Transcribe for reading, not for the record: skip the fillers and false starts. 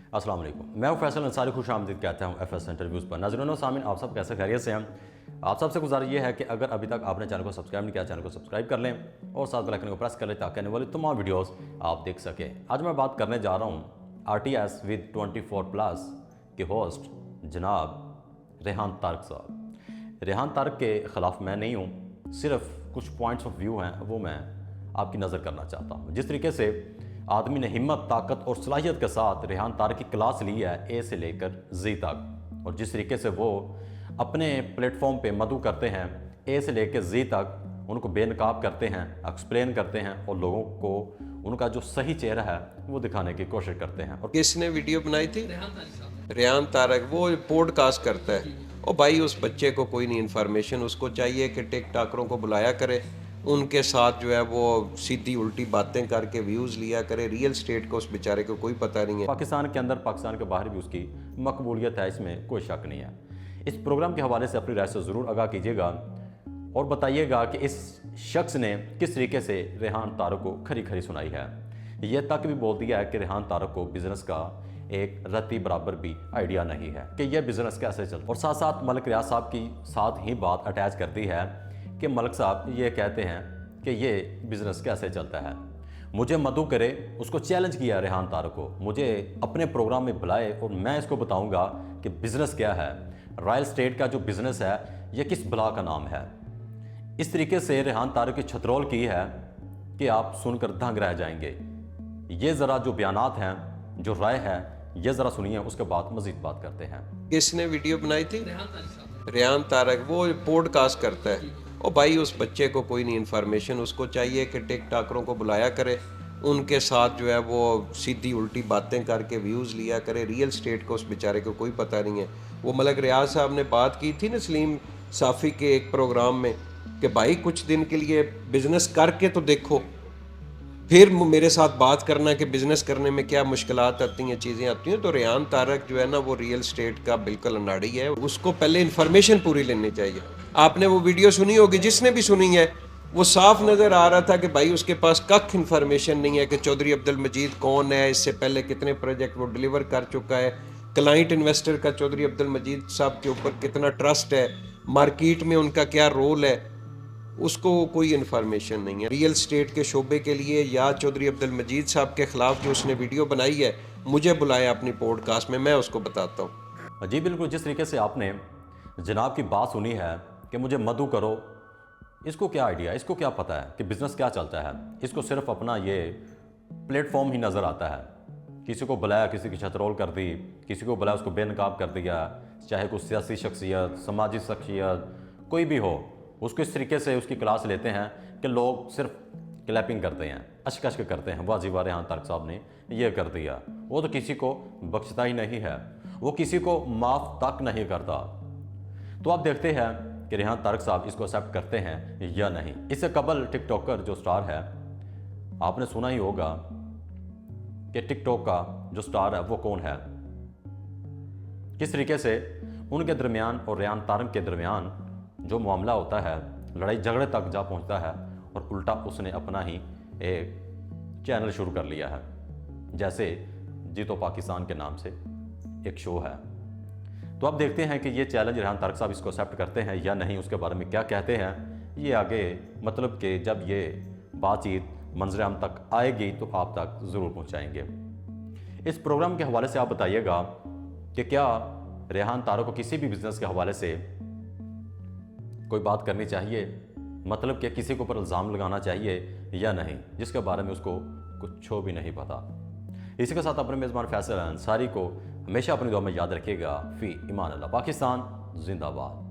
अस्सलाम वालेकुम, मैं हूं फैसल अंसारी, खुश आमदीद कहता हूं एफ एस इंटरव्यूज़ पर। नाज़रीन व सामीन, आप सब कैसे खैरियत से हैं? आप सबसे गुजारिश ये है कि अगर अभी तक आपने चैनल को सब्सक्राइब नहीं किया, चैनल को सब्सक्राइब कर लें और साथ बेल आइकन को प्रेस कर लें ताकि आने वाली तमाम वीडियोस आप देख सकें। आज मैं बात करने जा रहा हूँ RTS विद 24+ के होस्ट जनाब रेहान तारक साहब। रेहान तारक के ख़िलाफ़ मैं नहीं हूँ, सिर्फ कुछ पॉइंट्स ऑफ व्यू हैं वो मैं आपकी नज़र करना चाहता हूँ। जिस तरीके से आदमी ने हिम्मत, ताकत और सलाहियत के साथ रेहान तारक की क्लास ली है ए से लेकर जी तक, और जिस तरीके से वो अपने प्लेटफॉर्म पे मदु करते हैं ए से लेकर जी तक, उनको बेनकाब करते हैं, एक्सप्लेन करते हैं और लोगों को उनका जो सही चेहरा है वो दिखाने की कोशिश करते हैं। और किसने वीडियो बनाई थी? रेहान तारक। वो पॉडकास्ट करता है। और भाई उस बच्चे को कोई नहीं इन्फॉर्मेशन, उसको चाहिए कि टिकटॉकरों को बुलाया करे, उनके साथ जो है वो सीधी उल्टी बातें करके व्यूज़ लिया करे। रियल स्टेट को उस बेचारे को कोई पता नहीं है। पाकिस्तान के अंदर, पाकिस्तान के बाहर भी उसकी मकबूलियत है, इसमें कोई शक नहीं है। इस प्रोग्राम के हवाले से अपनी राय से ज़रूर आगाह कीजिएगा और बताइएगा कि इस शख्स ने किस तरीके से रेहान तारक को खरी खरी सुनाई है। यह तक भी बोल दिया है कि रेहान तारक को बिज़नेस का एक रत्ती बराबर भी आइडिया नहीं है कि यह बिज़नेस कैसे चलता। और साथ साथ मलिक रियाज साहब की साथ ही बात अटैच कर दी है कि मलिक साहब ये कहते हैं कि ये बिज़नेस कैसे चलता है। मुझे मदु करे, उसको चैलेंज किया रेहान तारक को, मुझे अपने प्रोग्राम में बुलाए और मैं इसको बताऊंगा कि बिज़नेस क्या है, रॉयल स्टेट का जो बिज़नेस है ये किस बला का नाम है। इस तरीके से रेहान तारक की छतरोल की है कि आप सुनकर दंग रह जाएंगे। ये ज़रा जो बयानात हैं, जो राय है, ये ज़रा सुनिए, उसके बाद मज़ीद बात करते हैं। किसने वीडियो बनाई थी? रेहान तारक। वो पॉडकास्ट करता है। और भाई उस बच्चे को कोई नहीं इन्फॉर्मेशन, उसको चाहिए कि टिकटॉकरों को बुलाया करे, उनके साथ जो है वो सीधी उल्टी बातें करके व्यूज़ लिया करे। रियल स्टेट को उस बेचारे को कोई पता नहीं है। वो मलिक रियाज साहब ने बात की थी ना सलीम साफ़ी के एक प्रोग्राम में कि भाई कुछ दिन के लिए बिज़नेस करके तो देखो, फिर मेरे साथ बात करना कि बिज़नेस करने में क्या मुश्किलात आती हैं, चीज़ें आती हैं। तो रेहान तारक जो है ना वो रियल स्टेट का बिल्कुल अनाड़ी है, उसको पहले इन्फॉर्मेशन पूरी लेनी चाहिए। आपने वो वीडियो सुनी होगी, जिसने भी सुनी है वो साफ नज़र आ रहा था कि भाई उसके पास कख इन्फॉर्मेशन नहीं है कि चौधरी अब्दुल मजीद कौन है, इससे पहले कितने प्रोजेक्ट वो डिलीवर कर चुका है, क्लाइंट इन्वेस्टर का चौधरी अब्दुल मजीद साहब के ऊपर कितना ट्रस्ट है, मार्केट में उनका क्या रोल है, उसको कोई इन्फॉर्मेशन नहीं है। रियल स्टेट के शोबे के लिए या चौधरी अब्दुल मजीद साहब के ख़िलाफ़ जो उसने वीडियो बनाई है, मुझे बुलाया अपनी पॉडकास्ट में, मैं उसको बताता हूँ। जी बिल्कुल, जिस तरीके से आपने जनाब की बात सुनी है कि मुझे मदु करो, इसको क्या आइडिया, इसको क्या पता है कि बिज़नेस क्या चलता है। इसको सिर्फ अपना ये प्लेटफॉर्म ही नज़र आता है। किसी को बुलाया, किसी की छतरोल कर दी, किसी को बुलाया, उसको बेनकाब कर दिया, चाहे कोई सियासी शख्सियत, समाजी शख्सियत, कोई भी हो, उसको इस तरीके से उसकी क्लास लेते हैं कि लोग सिर्फ क्लैपिंग करते हैं, अश्क अश्क करते हैं, वाह जी वाह रेहान तारक साहब ने ये कर दिया। वो तो किसी को बख्शता ही नहीं है, वो किसी को माफ़ तक नहीं करता। तो आप देखते हैं कि रेहान तारक साहब इसको एक्सेप्ट करते हैं या नहीं। इससे कबल टिकटॉकर जो स्टार है, आपने सुना ही होगा कि टिकटॉक का जो स्टार है वो कौन है, किस तरीके से उनके दरमियान और रेहान तारक के दरमियान जो मामला होता है, लड़ाई झगड़े तक जा पहुंचता है और उल्टा उसने अपना ही एक चैनल शुरू कर लिया है, जैसे जीतो पाकिस्तान के नाम से एक शो है। तो अब देखते हैं कि ये चैलेंज रेहान तारक साहब इसको एक्सेप्ट करते हैं या नहीं, उसके बारे में क्या कहते हैं। ये आगे मतलब कि जब ये बातचीत मंजर आम तक आएगी तो आप तक ज़रूर पहुंचाएंगे। इस प्रोग्राम के हवाले से आप बताइएगा कि क्या रेहान तारक को किसी भी बिज़नेस के हवाले से कोई बात करनी चाहिए, मतलब कि किसी के ऊपर इल्ज़ाम लगाना चाहिए या नहीं, जिसके बारे में उसको कुछ भी नहीं पता। इसी के साथ अपने मेज़बान फैसल अंसारी को हमेशा अपनी दुआ में याद रखिएगा। फ़ी ईमान अल्लाह। पाकिस्तान जिंदाबाद।